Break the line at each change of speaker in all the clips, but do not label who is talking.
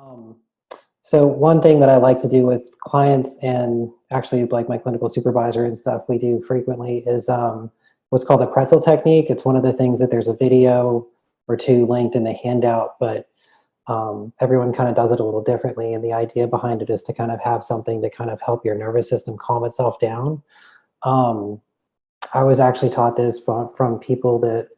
Um, so one thing that I like to do with clients and actually like my clinical supervisor and stuff we do frequently is what's called the Pretzel Technique. It's one of the things that there's a video or two linked in the handout, but everyone kind of does it a little differently. And the idea behind it is to kind of have something to kind of help your nervous system calm itself down. Um, I was actually taught this from people that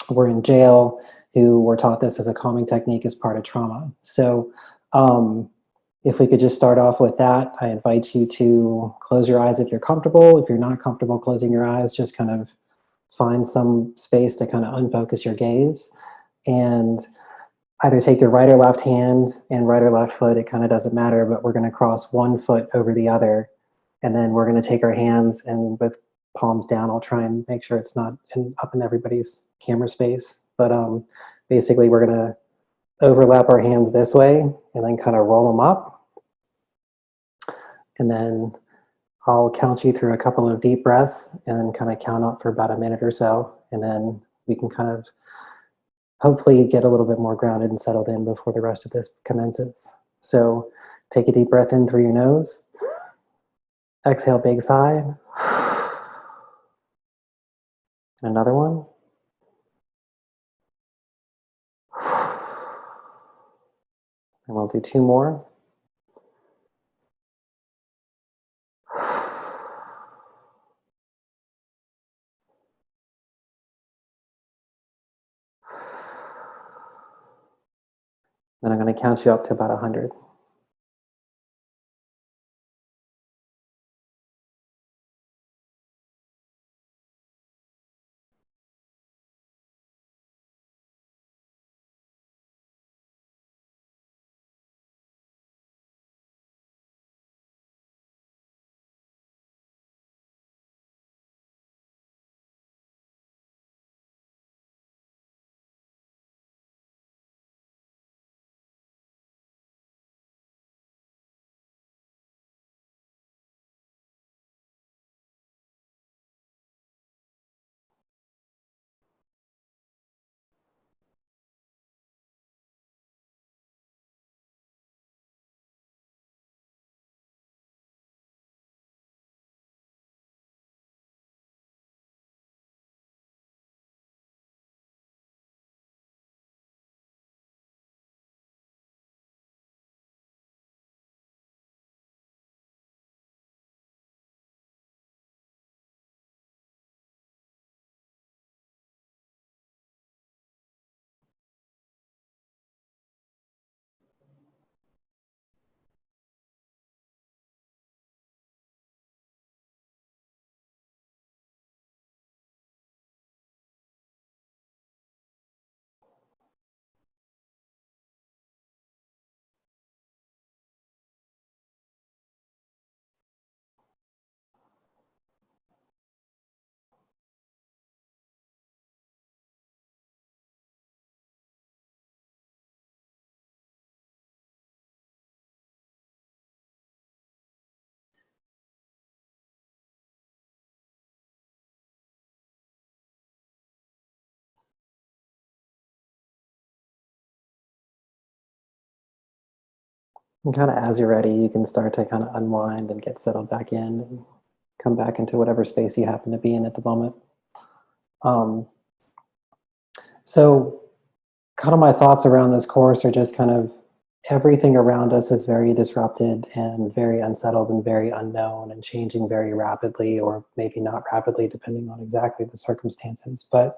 were in jail who were taught this as a calming technique as part of trauma. So um, if we could just start off with that, I invite you to close your eyes if you're comfortable. If you're not comfortable closing your eyes, just kind of find some space to kind of unfocus your gaze and either take your right or left hand and right or left foot. It kind of doesn't matter, but we're going to cross one foot over the other. And then we're going to take our hands and with palms down, I'll try and make sure it's not up in everybody's camera space. But basically we're going to overlap our hands this way and then kind of roll them up. And then I'll count you through a couple of deep breaths and then kind of count up for about a minute or so. And then we can kind of hopefully get a little bit more grounded and settled in before the rest of this commences. So take a deep breath in through your nose. Exhale, big sigh. And another one. And we'll do two more. Then I'm going to count you up to about 100. And kind of as you're ready, you can start to kind of unwind and get settled back in and come back into whatever space you happen to be in at the moment. So kind of my thoughts around this course are just kind of everything around us is very disrupted and very unsettled and very unknown and changing very rapidly, or maybe not rapidly depending on exactly the circumstances. But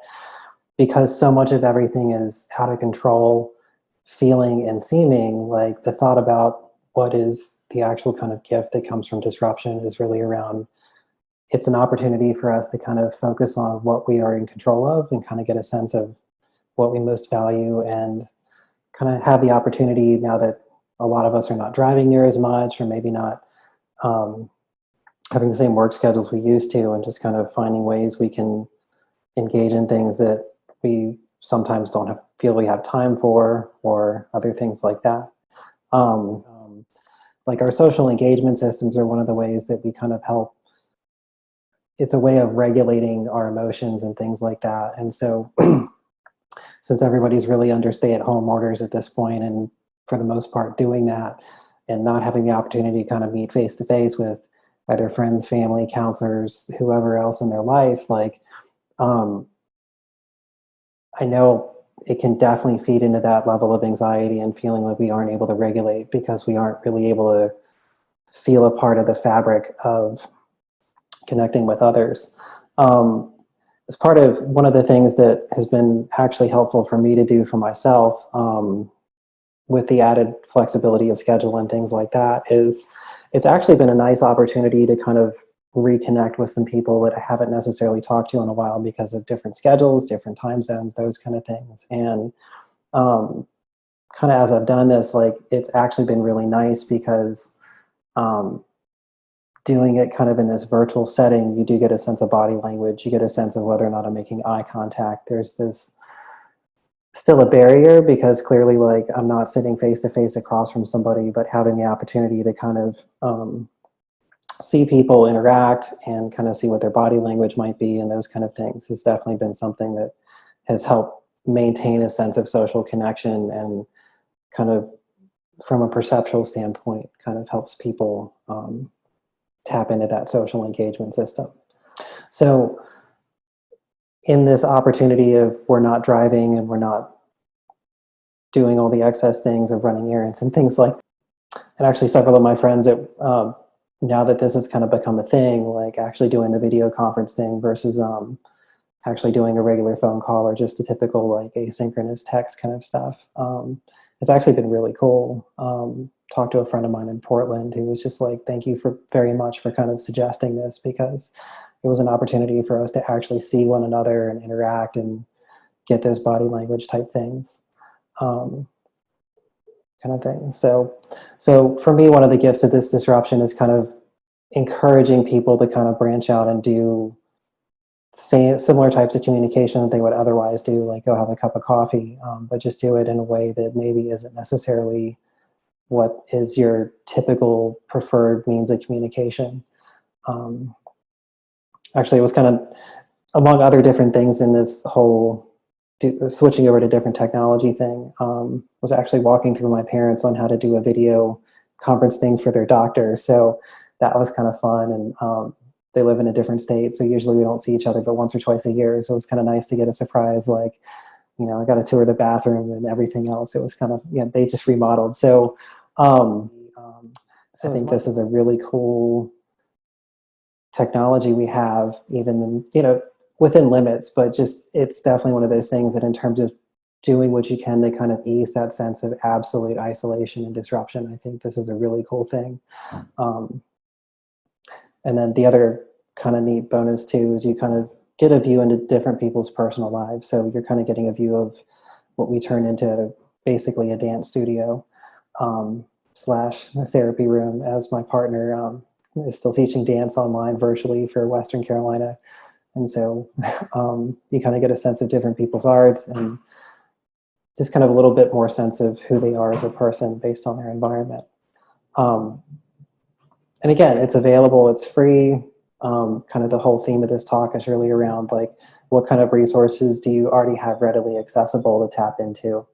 because so much of everything is out of control, feeling and seeming, like the thought about what is the actual kind of gift that comes from disruption is really around, it's an opportunity for us to kind of focus on what we are in control of and kind of get a sense of what we most value, and kind of have the opportunity now that a lot of us are not driving near as much, or maybe not having the same work schedules we used to, and just kind of finding ways we can engage in things that we sometimes don't feel we have time for, or other things like that. Like our social engagement systems are one of the ways that we kind of help. It's a way of regulating our emotions and things like that. And so since everybody's really under stay-at-home orders at this point, and for the most part, doing that and not having the opportunity to kind of meet face to face with either friends, family, counselors, whoever else in their life, like, I know it can definitely feed into that level of anxiety and feeling like we aren't able to regulate because we aren't really able to feel a part of the fabric of connecting with others. As part of one of the things that has been actually helpful for me to do for myself, with the added flexibility of schedule and things like that, is it's actually been a nice opportunity to kind of reconnect with some people that I haven't necessarily talked to in a while because of different schedules, different time zones, those kind of things. And kind of as I've done this, like, it's actually been really nice because doing it kind of in this virtual setting, you do get a sense of body language, you get a sense of whether or not I'm making eye contact. There's this still a barrier because clearly, like, I'm not sitting face to face across from somebody, but having the opportunity to kind of see people interact and kind of see what their body language might be and those kind of things has definitely been something that has helped maintain a sense of social connection and kind of, from a perceptual standpoint, kind of helps people tap into that social engagement system. So in this opportunity of we're not driving and we're not doing all the excess things of running errands and things like that, and actually several of my friends that now that this has kind of become a thing, like actually doing the video conference thing versus actually doing a regular phone call or just a typical like asynchronous text kind of stuff, it's actually been really cool. Talked to a friend of mine in Portland who was just like, thank you very much for kind of suggesting this, because it was an opportunity for us to actually see one another and interact and get those body language type things. Kind of thing. So for me, one of the gifts of this disruption is kind of encouraging people to kind of branch out and do similar types of communication that they would otherwise do, like go have a cup of coffee, but just do it in a way that maybe isn't necessarily what is your typical preferred means of communication. Actually, it was kind of, among other different things in this whole switching over to different technology thing, was actually walking through my parents on how to do a video conference thing for their doctor. So that was kind of fun. And they live in a different state, so usually we don't see each other but once or twice a year. So it was kind of nice to get a surprise, like, you know, I got to tour the bathroom and everything else. It was kind of, yeah, they just remodeled. So I think this is a really cool technology we have, even, you know, within limits, but just, it's definitely one of those things that in terms of doing what you can to kind of ease that sense of absolute isolation and disruption, I think this is a really cool thing. And then the other kind of neat bonus too is you kind of get a view into different people's personal lives. So you're kind of getting a view of what we turn into basically a dance studio slash a therapy room, as my partner is still teaching dance online virtually for Western Carolina. And so you kind of get a sense of different people's arts and just kind of a little bit more sense of who they are as a person based on their environment. And again, it's available, it's free. Kind of the whole theme of this talk is really around like, what kind of resources do you already have readily accessible to tap into?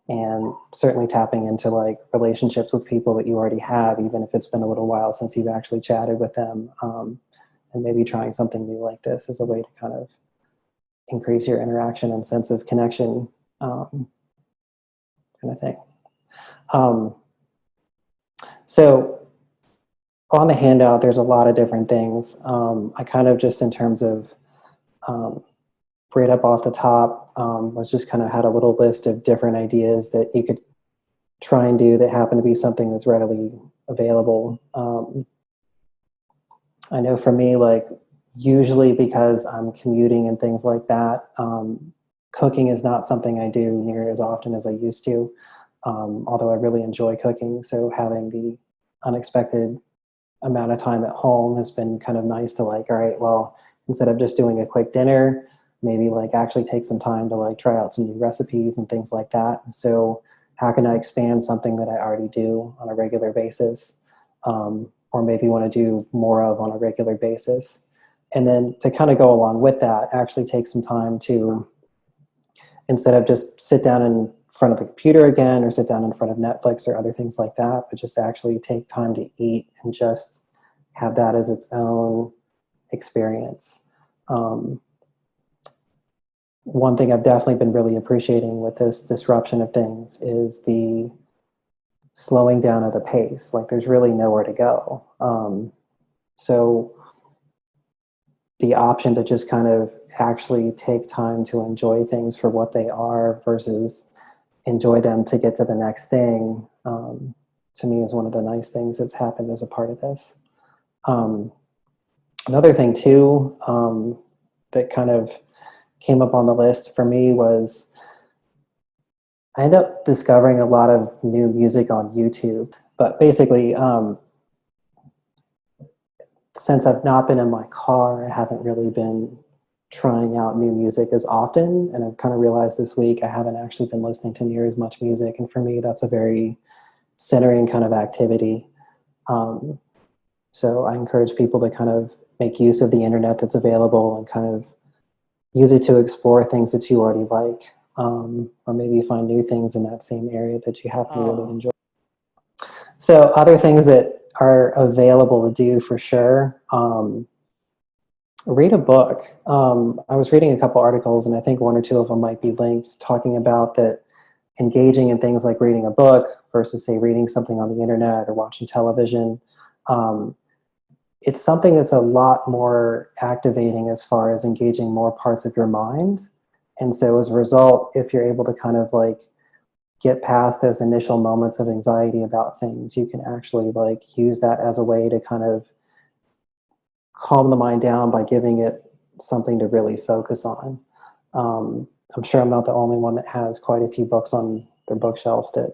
And certainly tapping into like relationships with people that you already have, even if it's been a little while since you've actually chatted with them, and maybe trying something new like this as a way to kind of increase your interaction and sense of connection, kind of thing. So on the handout, there's a lot of different things. I kind of just in terms of right up off the top, was just kind of had a little list of different ideas that you could try and do that happen to be something that's readily available. I know for me, like usually because I'm commuting and things like that, cooking is not something I do near as often as I used to, although I really enjoy cooking. So having the unexpected amount of time at home has been kind of nice to like, all right, well, instead of just doing a quick dinner, maybe like actually take some time to like try out some new recipes and things like that. So how can I expand something that I already do on a regular basis, or maybe want to do more of on a regular basis? And then to kind of go along with that, actually take some time to, instead of just sit down and front of the computer again or sit down in front of Netflix or other things like that, but just actually take time to eat and just have that as its own experience. One thing I've definitely been really appreciating with this disruption of things is the slowing down of the pace. Like there's really nowhere to go. So the option to just kind of actually take time to enjoy things for what they are versus enjoy them to get to the next thing, to me is one of the nice things that's happened as a part of this. Another thing too, that kind of came up on the list for me was I ended up discovering a lot of new music on YouTube, but basically, since I've not been in my car, I haven't really been trying out new music as often. And I've kind of realized this week I haven't actually been listening to near as much music. And for me, that's a very centering kind of activity. So I encourage people to kind of make use of the internet that's available and kind of use it to explore things that you already like, or maybe find new things in that same area that you happen to really enjoy. So other things that are available to do for sure, read a book. I was reading a couple articles, and I think one or two of them might be linked, talking about that engaging in things like reading a book versus, say, reading something on the internet or watching television. It's something that's a lot more activating as far as engaging more parts of your mind. And so as a result, if you're able to kind of like get past those initial moments of anxiety about things, you can actually like use that as a way to kind of calm the mind down by giving it something to really focus on. I'm sure I'm not the only one that has quite a few books on their bookshelf that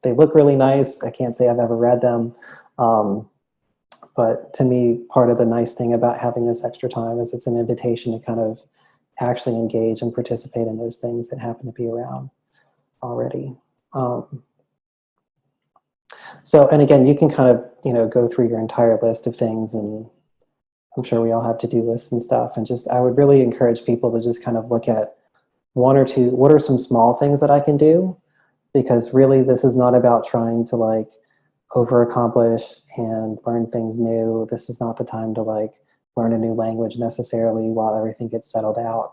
they look really nice. I can't say I've ever read them. But to me, part of the nice thing about having this extra time is it's an invitation to kind of actually engage and participate in those things that happen to be around already. So, and again, you can kind of, go through your entire list of things, and I'm sure we all have to-do lists and stuff. And just, I would really encourage people to just kind of look at one or two, what are some small things that I can do? Because really this is not about trying to like over-accomplish and learn things new. This is not the time to like learn a new language necessarily while everything gets settled out.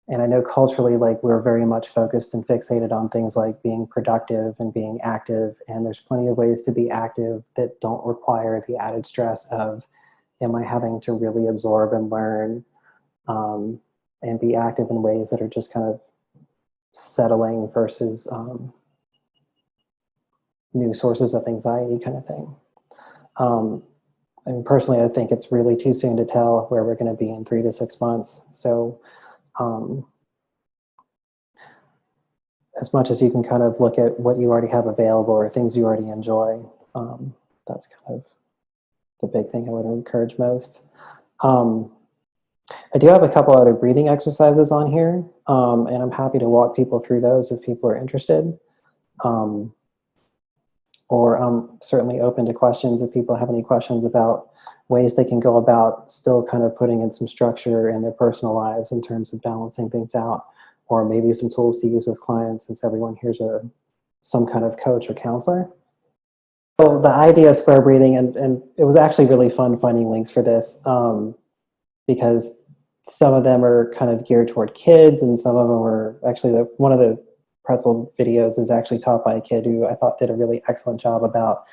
And I know culturally, like we're very much focused and fixated on things like being productive and being active. And there's plenty of ways to be active that don't require the added stress of, am I having to really absorb and learn, and be active in ways that are just kind of settling versus new sources of anxiety kind of thing. I mean, personally, I think it's really too soon to tell where we're going to be in 3 to 6 months. So as much as you can kind of look at what you already have available or things you already enjoy, that's kind of the big thing I would encourage most. I do have a couple other breathing exercises on here, and I'm happy to walk people through those if people are interested. Or I'm certainly open to questions if people have any questions about ways they can go about still kind of putting in some structure in their personal lives in terms of balancing things out, or maybe some tools to use with clients, since everyone here's some kind of coach or counselor. So the idea of square breathing, and it was actually really fun finding links for this, because some of them are kind of geared toward kids, and some of them are actually, one of the Pretzel videos is actually taught by a kid who I thought did a really excellent job about,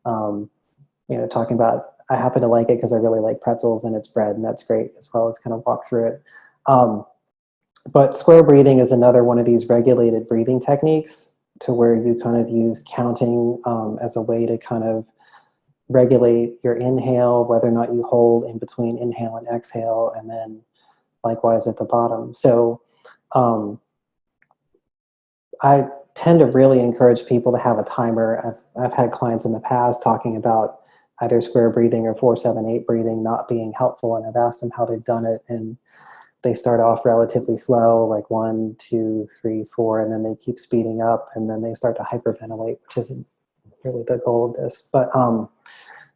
talking about, I happen to like it because I really like pretzels and it's bread, and that's great as well. Let's kind of walk through it. But square breathing is another one of these regulated breathing techniques to where you kind of use counting as a way to kind of regulate your inhale, whether or not you hold in between inhale and exhale, and then likewise at the bottom. So I tend to really encourage people to have a timer. I've had clients in the past talking about either square breathing or 4-7-8 breathing not being helpful, and I've asked them how they've done it, and they start off relatively slow, like 1, 2, 3, 4, and then they keep speeding up, and then they start to hyperventilate, which isn't really the goal of this. But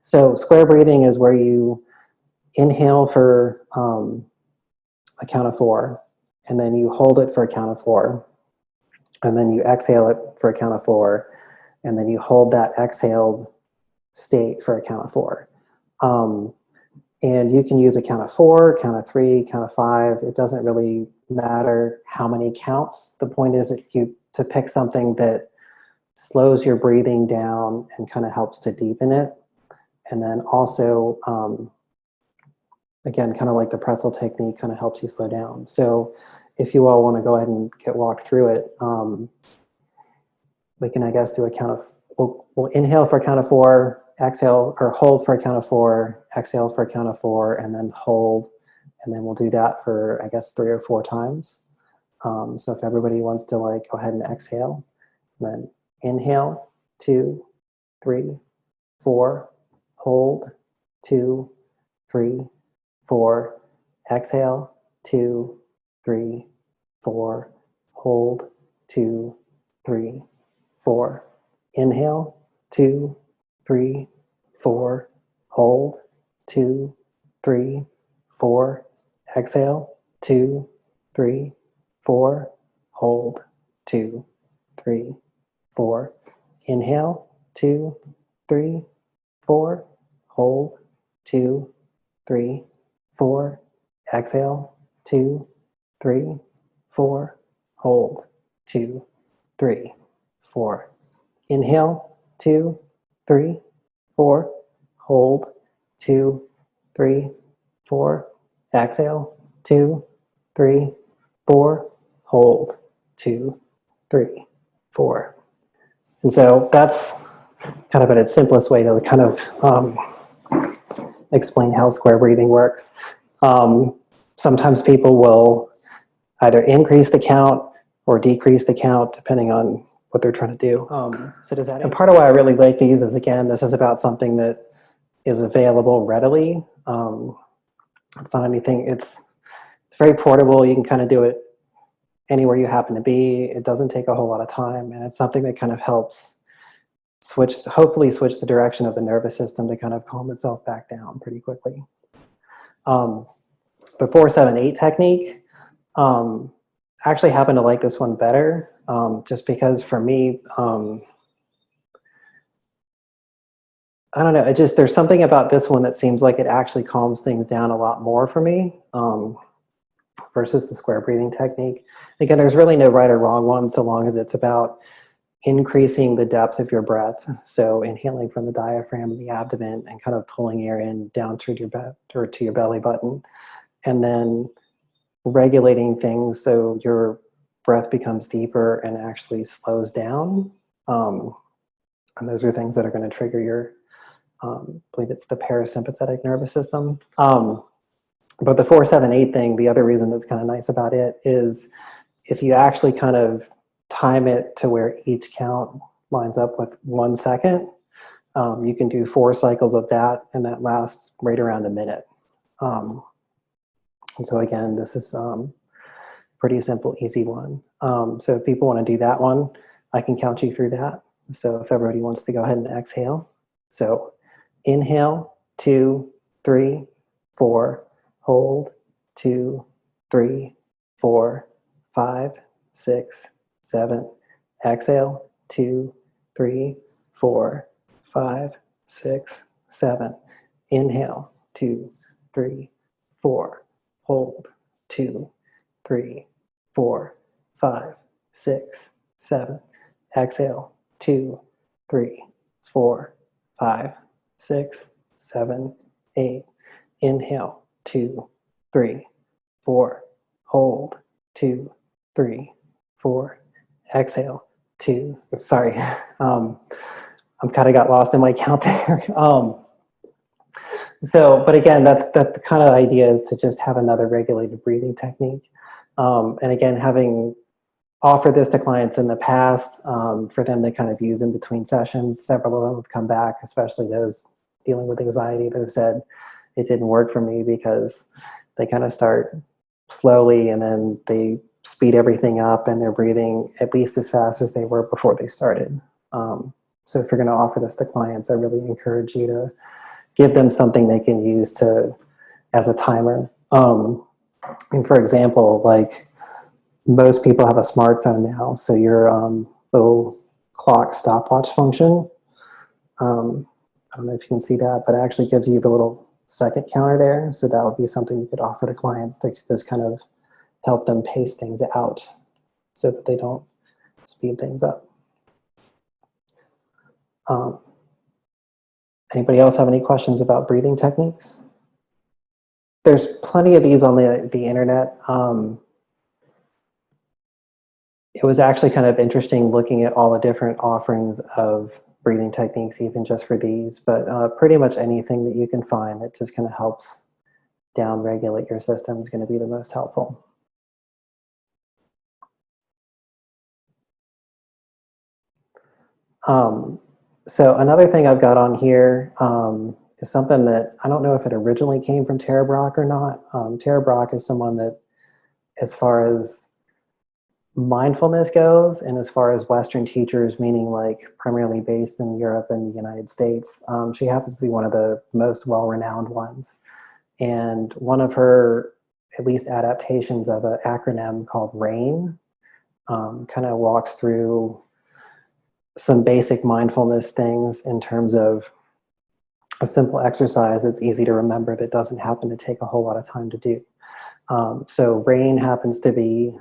so square breathing is where you inhale for a count of 4, and then you hold it for a count of 4, and then you exhale it for a count of 4, and then you hold that exhaled state for a count of 4. And you can use a count of 4, count of 3, count of 5. It doesn't really matter how many counts. The point is that to pick something that slows your breathing down and kind of helps to deepen it. And then also, again, kind of like the pretzel technique, kind of helps you slow down. So if you all want to go ahead and get walked through it, we can, I guess, do a count of, we'll inhale for a count of 4, exhale, or hold for a count of 4, exhale for a count of 4, and then hold. And then we'll do that for, I guess, 3 or 4 times. So if everybody wants to like go ahead and exhale, then inhale, 2, 3, 4, hold, 2, 3, 4, exhale, 2, 3, 4, hold, 2, 3, 4, inhale, 2, 3, 4, hold, 2, 3, 4, exhale, 2, 3, 4, hold, 2, 3, 4, inhale, 2, 3, 4, hold, 2, 3, 4, exhale, 2, 3, 4, hold, 2, 3, 4, inhale, 2, 3, 4, hold, 2, 3, 4, exhale, 2, 3, 4, hold, 2, 3, 4. And so that's kind of at its simplest way to kind of explain how square breathing works. Sometimes people will either increase the count or decrease the count depending on what they're trying to do. So does that? And part of why I really like these is, again, this is about something that is available readily. It's not anything. It's very portable. You can kind of do it anywhere you happen to be. It doesn't take a whole lot of time, and it's something that kind of helps hopefully switch the direction of the nervous system to kind of calm itself back down pretty quickly. The 4-7-8 technique, I actually happen to like this one better, just because for me, I don't know, there's something about this one that seems like it actually calms things down a lot more for me, versus the square breathing technique. Again, there's really no right or wrong one, so long as it's about increasing the depth of your breath. So inhaling from the diaphragm and the abdomen and kind of pulling air in down to your belly button, and then regulating things so your breath becomes deeper and actually slows down. And those are things that are going to trigger your, I believe it's the parasympathetic nervous system. But the 4-7-8 thing, the other reason that's kind of nice about it is if you actually kind of time it to where each count lines up with 1 second, you can do 4 cycles of that, and that lasts right around a minute. And so again, this is pretty simple, easy one. So if people want to do that one, I can count you through that. So if everybody wants to go ahead and exhale. So inhale, 2, 3, 4, hold, 2, 3, 4, 5, 6, 7, exhale, 2, 3, 4, 5, 6, 7, inhale, 2, 3, 4, hold, 2, 3, 4, 5, 6, 7, exhale, 2, 3, 4, 5, 6, 7, 8, inhale, 2, 3, 4, hold, 2, 3, 4, exhale, 2, sorry, I'm kind of got lost in my count there. So, but again, that's the kind of idea, is to just have another regulated breathing technique. And again, having offered this to clients in the past, for them to kind of use in between sessions, several of them have come back, especially those dealing with anxiety, that have said it didn't work for me because they kind of start slowly and then they speed everything up and they're breathing at least as fast as they were before they started. So if you're going to offer this to clients, I really encourage you to give them something they can use as a timer. And for example, like most people have a smartphone now, so your little clock stopwatch function, I don't know if you can see that, but it actually gives you the little second counter there. So that would be something you could offer to clients to just kind of help them pace things out so that they don't speed things up. Anybody else have any questions about breathing techniques? There's plenty of these on the internet. It was actually kind of interesting looking at all the different offerings of breathing techniques, even just for these, but pretty much anything that you can find that just kind of helps down-regulate your system is going to be the most helpful. So another thing I've got on here is something that I don't know if it originally came from Tara Brach or not. Tara Brach is someone that, as far as mindfulness goes, and as far as Western teachers, meaning like primarily based in Europe and the United States, she happens to be one of the most well-renowned ones. And one of her, at least adaptations of an acronym called RAIN, kind of walks through some basic mindfulness things in terms of a simple exercise that's easy to remember that doesn't happen to take a whole lot of time to do. So RAIN happens to be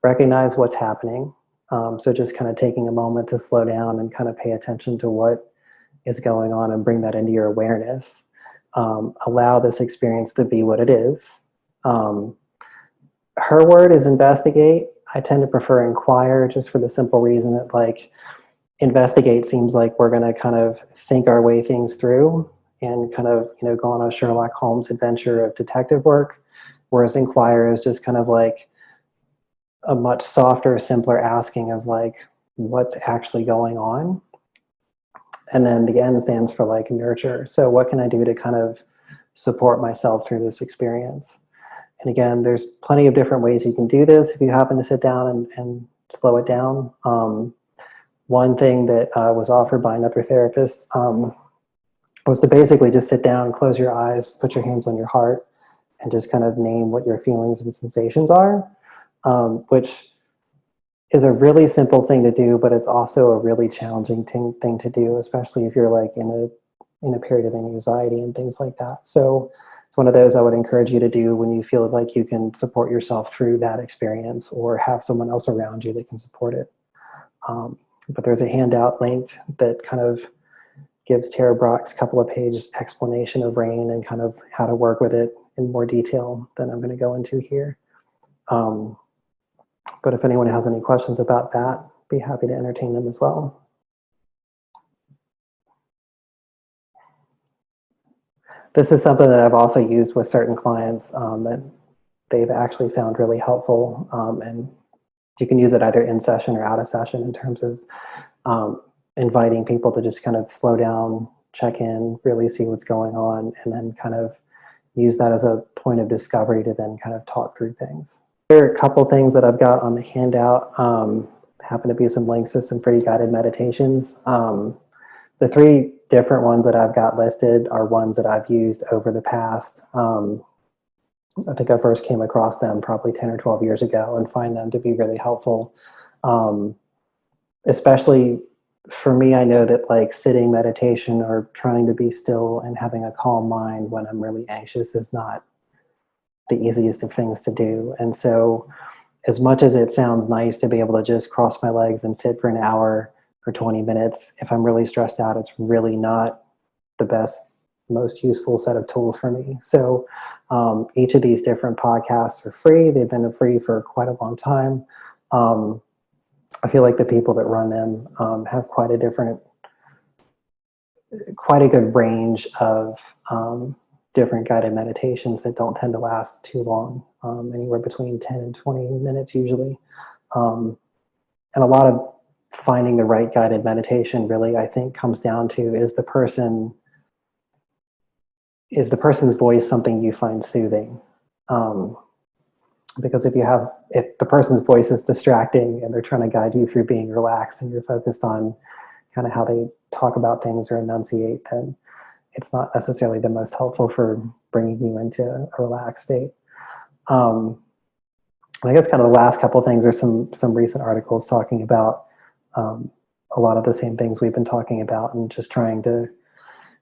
recognize what's happening. So just kind of taking a moment to slow down and kind of pay attention to what is going on and bring that into your awareness. Allow this experience to be what it is. Her word is investigate. I tend to prefer inquire, just for the simple reason that, like, investigate seems like we're going to kind of think our way things through and kind of, you know, go on a Sherlock Holmes adventure of detective work, whereas inquire is just kind of like a much softer, simpler asking of like, what's actually going on? And then the N stands for like nurture. So what can I do to kind of support myself through this experience? And again, there's plenty of different ways you can do this if you happen to sit down and slow it down. One thing that was offered by another therapist was to basically just sit down, close your eyes, put your hands on your heart, and just kind of name what your feelings and sensations are, which is a really simple thing to do, but it's also a really challenging thing to do, especially if you're like in a period of anxiety and things like that. So it's one of those I would encourage you to do when you feel like you can support yourself through that experience or have someone else around you that can support it. But there's a handout linked that kind of gives Tara Brach's couple of pages explanation of RAIN and kind of how to work with it in more detail than I'm going to go into here. But if anyone has any questions about that, be happy to entertain them as well. This is something that I've also used with certain clients that they've actually found really helpful. And you can use it either in session or out of session in terms of inviting people to just kind of slow down, check in, really see what's going on, and then kind of use that as a point of discovery to then kind of talk through things. There are a couple things that I've got on the handout. Happen to be some links to some free guided meditations. The three different ones that I've got listed are ones that I've used over the past. I think I first came across them probably 10 or 12 years ago and find them to be really helpful. Especially for me, I know that like sitting meditation or trying to be still and having a calm mind when I'm really anxious is not the easiest of things to do. And so as much as it sounds nice to be able to just cross my legs and sit for an hour or 20 minutes, if I'm really stressed out, it's really not the best, most useful set of tools for me. So each of these different podcasts are free. They've been free for quite a long time. I feel like the people that run them have quite a good range of different guided meditations that don't tend to last too long, anywhere between 10 and 20 minutes usually. And a lot of finding the right guided meditation really, I think, comes down to is the person's voice something you find soothing? Because if the person's voice is distracting and they're trying to guide you through being relaxed and you're focused on kind of how they talk about things or enunciate, then it's not necessarily the most helpful for bringing you into a relaxed state. And I guess kind of the last couple of things are some recent articles talking about a lot of the same things we've been talking about, and just trying to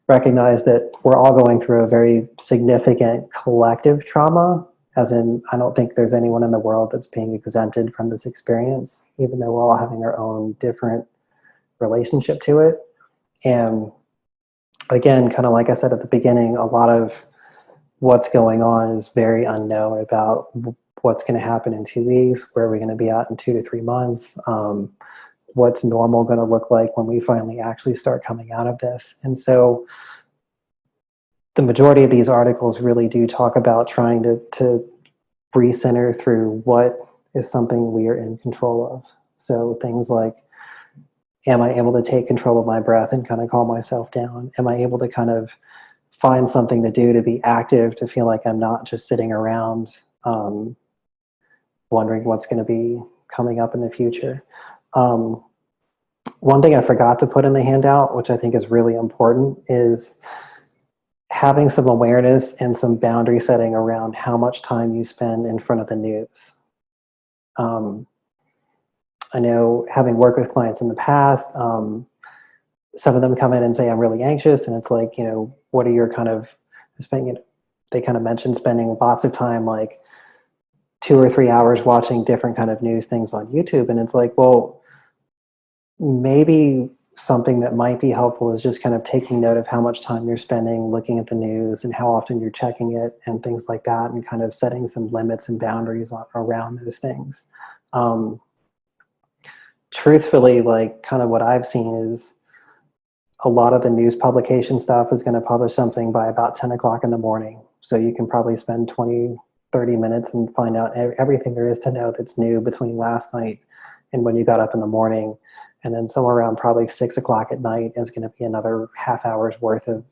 recognize that we're all going through a very significant collective trauma, as in, I don't think there's anyone in the world that's being exempted from this experience, even though we're all having our own different relationship to it. And again, kind of like I said at the beginning, a lot of what's going on is very unknown about what's going to happen in 2 weeks, where are we going to be at in 2 to 3 months, what's normal going to look like when we finally actually start coming out of this. And so the majority of these articles really do talk about trying to recenter through what is something we are in control of. So things like, am I able to take control of my breath and kind of calm myself down? Am I able to kind of find something to do, to be active, to feel like I'm not just sitting around wondering what's going to be coming up in the future? One thing I forgot to put in the handout, which I think is really important, is having some awareness and some boundary setting around how much time you spend in front of the news. I know, having worked with clients in the past, some of them come in and say, I'm really anxious. And it's like, what are your kind of spending? They kind of mentioned spending lots of time, like 2 or 3 hours watching different kind of news things on YouTube. And it's like, well, maybe something that might be helpful is just kind of taking note of how much time you're spending looking at the news and how often you're checking it and things like that, and kind of setting some limits and boundaries around those things. Truthfully, like, kind of what I've seen is a lot of the news publication stuff is going to publish something by about 10 o'clock in the morning. So you can probably spend 20, 30 minutes and find out everything there is to know that's new between last night and when you got up in the morning. And then somewhere around probably 6 o'clock at night is going to be another half hour's worth of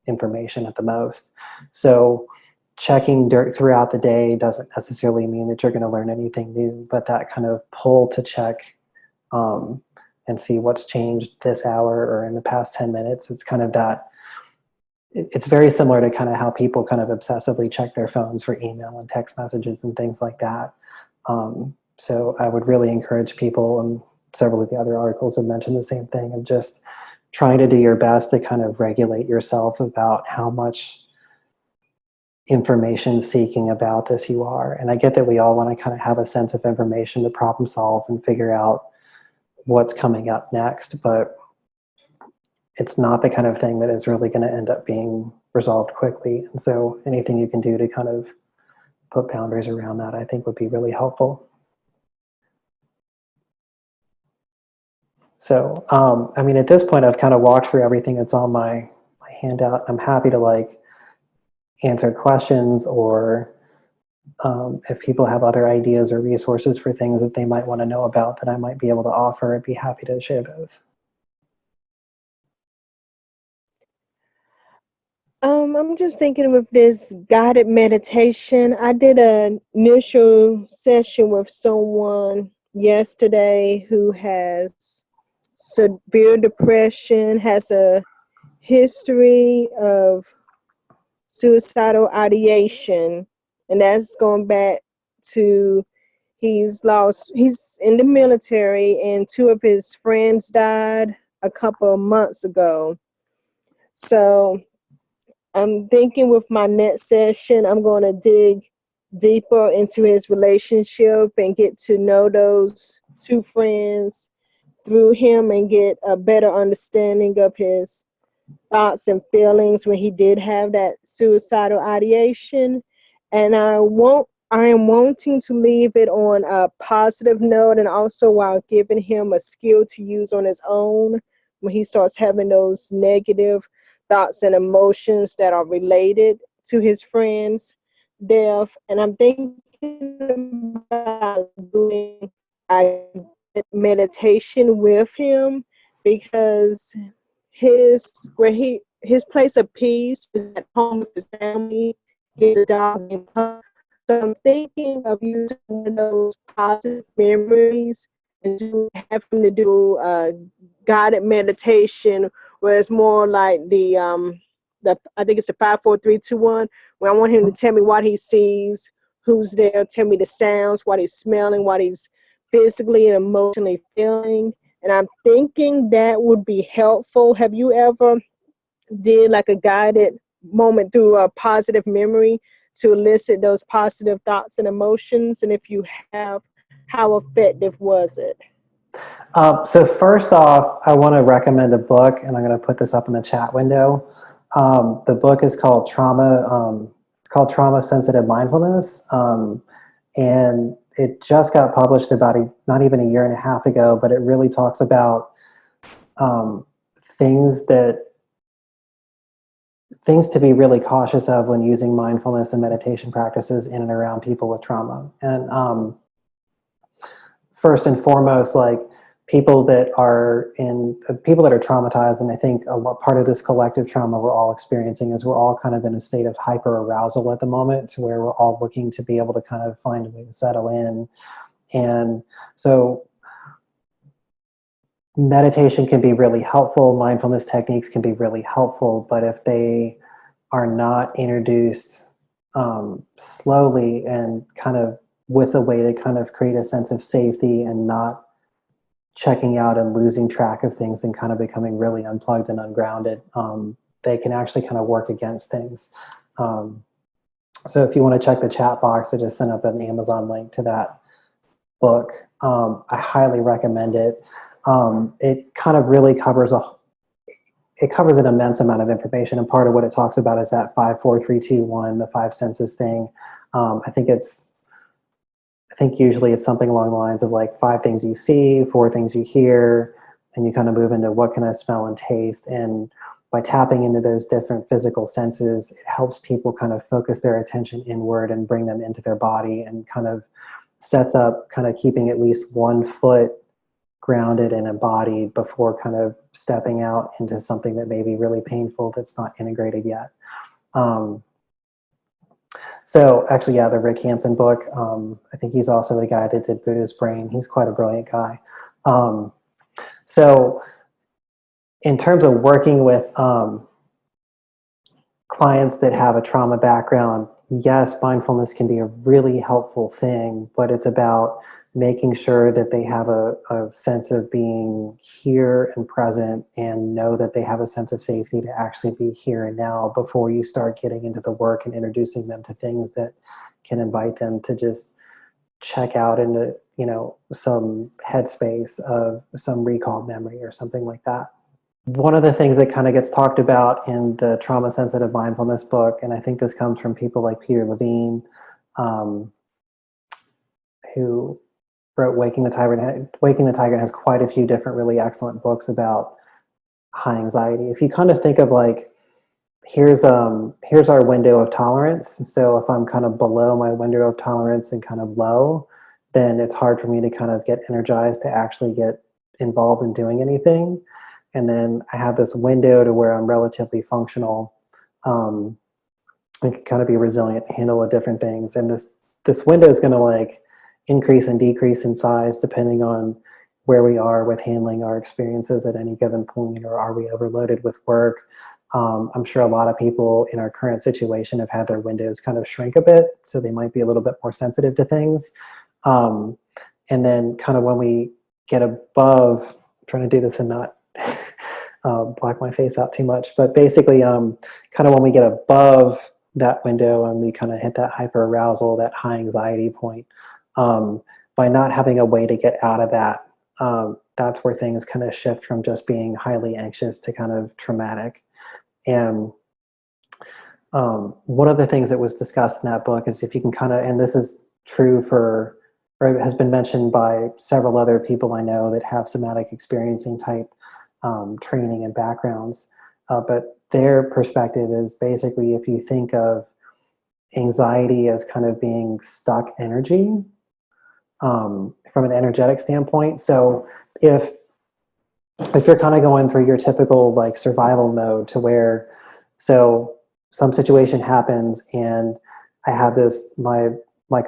information at the most. So checking throughout the day doesn't necessarily mean that you're going to learn anything new, but that kind of pull to check and see what's changed this hour or in the past 10 minutes. It's kind of that, it's very similar to kind of how people kind of obsessively check their phones for email and text messages and things like that. So I would really encourage people, and several of the other articles have mentioned the same thing, of just trying to do your best to kind of regulate yourself about how much information seeking about this you are. And I get that we all want to kind of have a sense of information to problem solve and figure out what's coming up next, but it's not the kind of thing that is really going to end up being resolved quickly. And so anything you can do to kind of put boundaries around that, I think, would be really helpful. So, I mean, at this point, I've kind of walked through everything that's on my handout. I'm happy to like answer questions, or if people have other ideas or resources for things that they might want to know about that I might be able to offer, I'd be happy to share those.
I'm just thinking with this guided meditation. I did an initial session with someone yesterday who has severe depression, has a history of suicidal ideation, and that's going back to he's in the military, and 2 of his friends died a couple of months ago. So I'm thinking with my next session, I'm going to dig deeper into his relationship and get to know those 2 friends through him and get a better understanding of his thoughts and feelings when he did have that suicidal ideation. And I am wanting to leave it on a positive note, and also while giving him a skill to use on his own when he starts having those negative thoughts and emotions that are related to his friend's death. And I'm thinking about doing a meditation with him, because his place of peace is at home with his family, his dog and pup. So I'm thinking of using one of those positive memories and to have him to do guided meditation, where it's more like the I think it's a 5, 4, 3, 2, 1, where I want him to tell me what he sees who's there, tell me the sounds, what he's smelling, what he's physically and emotionally feeling. And I'm thinking that would be helpful. Have you ever did like a guided moment through a positive memory to elicit those positive thoughts and emotions? And if you have, how effective was it?
So first off, I want to recommend a book, and I'm going to put this up in the chat window. The book is called Trauma Sensitive Mindfulness, and it just got published about not even a year and a half ago. But it really talks about things to be really cautious of when using mindfulness and meditation practices in and around people with trauma. And first and foremost, like people that are traumatized, and I think part of this collective trauma we're all experiencing is we're all kind of in a state of hyper arousal at the moment, to where we're all looking to be able to kind of find a way to settle in. And so meditation can be really helpful, mindfulness techniques can be really helpful, but if they are not introduced slowly and kind of with a way to kind of create a sense of safety and not checking out and losing track of things and kind of becoming really unplugged and ungrounded, they can actually kind of work against things. So if you want to check the chat box, I just sent up an Amazon link to that book. I highly recommend it. It kind of really covers an immense amount of information, and part of what it talks about is that 5, 4, 3, 2, 1, the 5 senses thing. I think usually it's something along the lines of like 5 things you see, 4 things you hear, and you kind of move into what can I smell and taste. And by tapping into those different physical senses, it helps people kind of focus their attention inward and bring them into their body, and kind of sets up kind of keeping at least 1 foot grounded and embodied before kind of stepping out into something that may be really painful that's not integrated yet. So actually, yeah, the Rick Hansen book, I think he's also the guy that did Buddha's Brain. He's quite a brilliant guy. So in terms of working with clients that have a trauma background, yes, mindfulness can be a really helpful thing, but it's about making sure that they have a sense of being here and present, and know that they have a sense of safety to actually be here and now before you start getting into the work and introducing them to things that can invite them to just check out into, some headspace of some recall memory or something like that. One of the things that kind of gets talked about in the Trauma Sensitive Mindfulness book, and I think this comes from people like Peter Levine, who wrote Waking the Tiger has quite a few different really excellent books about high anxiety. If you kind of think of like, here's our window of tolerance. So if I'm kind of below my window of tolerance and kind of low, then it's hard for me to kind of get energized to actually get involved in doing anything. And then I have this window to where I'm relatively functional, and can kind of be resilient, handle different things. And this window is going to like increase and decrease in size depending on where we are with handling our experiences at any given point, or are we overloaded with work. I'm sure a lot of people in our current situation have had their windows kind of shrink a bit, so they might be a little bit more sensitive to things. And then kind of when we get above, I'm trying to do this and not black my face out too much, but basically kind of when we get above that window and we kind of hit that hyper arousal, that high anxiety point, by not having a way to get out of that, that's where things kind of shift from just being highly anxious to kind of traumatic. And one of the things that was discussed in that book is if you can kind of, and this is true for, or has been mentioned by several other people I know that have somatic experiencing type training and backgrounds, but their perspective is basically if you think of anxiety as kind of being stuck energy, from an energetic standpoint. So if you're kind of going through your typical like survival mode to where, so some situation happens and I have this, my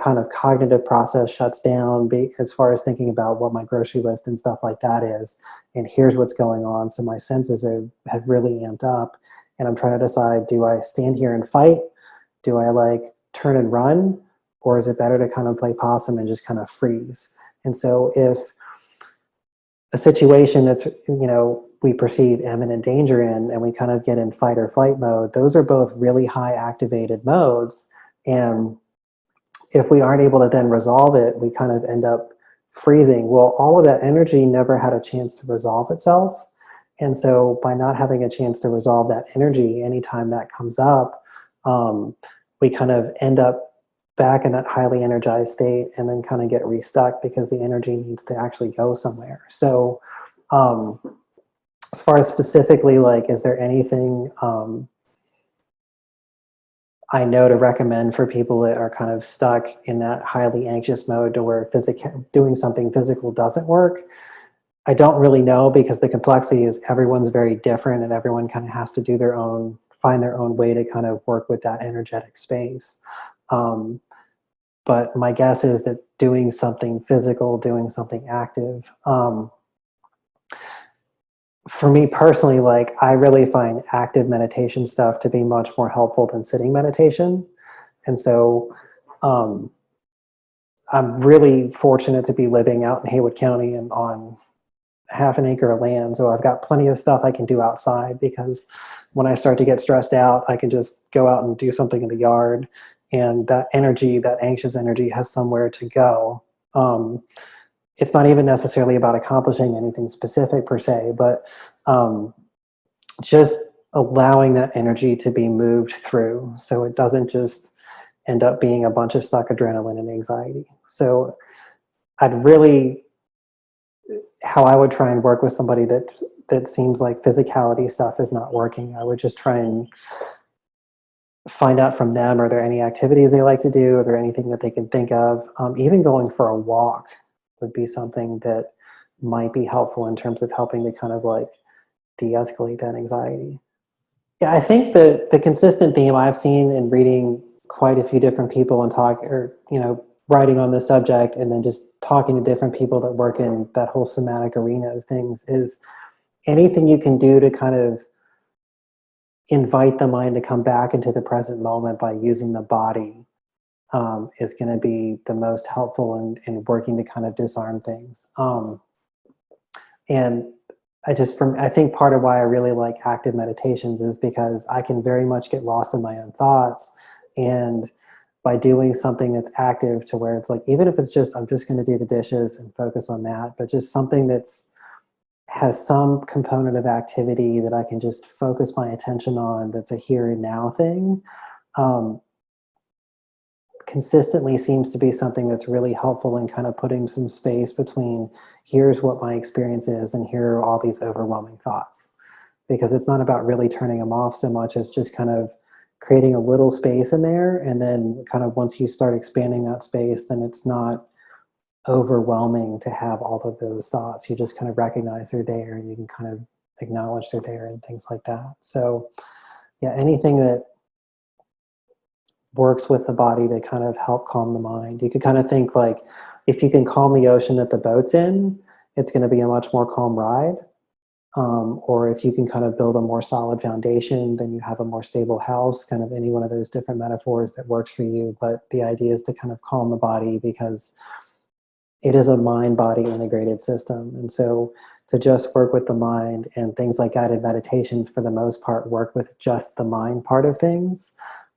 kind of cognitive process shuts down as far as thinking about what my grocery list and stuff like that is, and here's what's going on. So my senses have really amped up, and I'm trying to decide, do I stand here and fight? Do I like turn and run? or is it better to kind of play possum and just kind of freeze? And so if a situation that's, we perceive imminent danger in, and we kind of get in fight or flight mode, those are both really high activated modes. And if we aren't able to then resolve it, we kind of end up freezing. Well, all of that energy never had a chance to resolve itself. And so by not having a chance to resolve that energy, anytime that comes up, we kind of end up back in that highly energized state and then kind of get restuck because the energy needs to actually go somewhere. So as far as specifically, like, is there anything I know to recommend for people that are kind of stuck in that highly anxious mode to where doing something physical doesn't work? I don't really know, because the complexity is everyone's very different and everyone kind of has to do find their own way to kind of work with that energetic space. But my guess is that doing something physical, doing something active, for me personally, like, I really find active meditation stuff to be much more helpful than sitting meditation. And so I'm really fortunate to be living out in Haywood County and on half an acre of land. So I've got plenty of stuff I can do outside, because when I start to get stressed out, I can just go out and do something in the yard. And that energy, that anxious energy, has somewhere to go. It's not even necessarily about accomplishing anything specific per se, but just allowing that energy to be moved through, so it doesn't just end up being a bunch of stuck adrenaline and anxiety. So how I would try and work with somebody that seems like physicality stuff is not working, I would just try and find out from them, are there any activities they like to do? Are there anything that they can think of? Even going for a walk would be something that might be helpful in terms of helping to kind of like de-escalate that anxiety. Yeah, I think the consistent theme I've seen in reading quite a few different people and writing on this subject, and then just talking to different people that work in that whole somatic arena of things, is anything you can do to kind of invite the mind to come back into the present moment by using the body is going to be the most helpful in working to kind of disarm things. And I think part of why I really like active meditations is because I can very much get lost in my own thoughts. And by doing something that's active, to where it's like, even if it's just, I'm just going to do the dishes and focus on that, but just something has some component of activity that I can just focus my attention on, that's a here and now thing, consistently seems to be something that's really helpful in kind of putting some space between, here's what my experience is and here are all these overwhelming thoughts. Because it's not about really turning them off so much as just kind of creating a little space in there, and then kind of once you start expanding that space, then it's not overwhelming to have all of those thoughts. You just kind of recognize they're there, and you can kind of acknowledge they're there and things like that. So yeah, anything that works with the body to kind of help calm the mind. You could kind of think like, if you can calm the ocean that the boat's in, it's going to be a much more calm ride. Or if you can kind of build a more solid foundation, then you have a more stable house, kind of any one of those different metaphors that works for you. But the idea is to kind of calm the body, because it is a mind-body integrated system. And so to just work with the mind, and things like guided meditations for the most part work with just the mind part of things.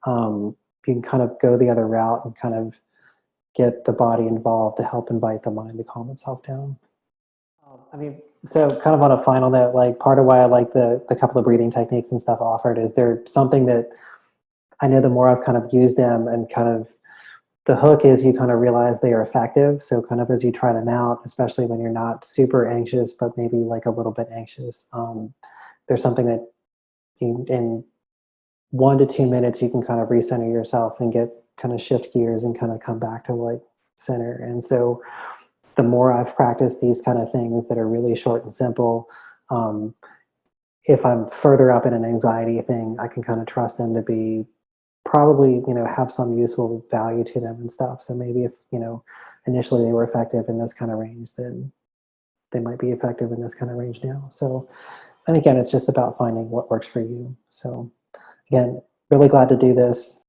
You can kind of go the other route and kind of get the body involved to help invite the mind to calm itself down. So kind of on a final note, like, part of why I like the couple of breathing techniques and stuff offered is they're something that I know the more I've kind of used them, and kind of the hook is you kind of realize they are effective. So kind of as you try them out, especially when you're not super anxious, but maybe like a little bit anxious, there's something that in 1 to 2 minutes, you can kind of recenter yourself and kind of shift gears and kind of come back to like center. And so the more I've practiced these kind of things that are really short and simple, if I'm further up in an anxiety thing, I can kind of trust them to be probably, have some useful value to them and stuff. So maybe if, initially they were effective in this kind of range, then they might be effective in this kind of range now. So, and again, it's just about finding what works for you. So again, really glad to do this.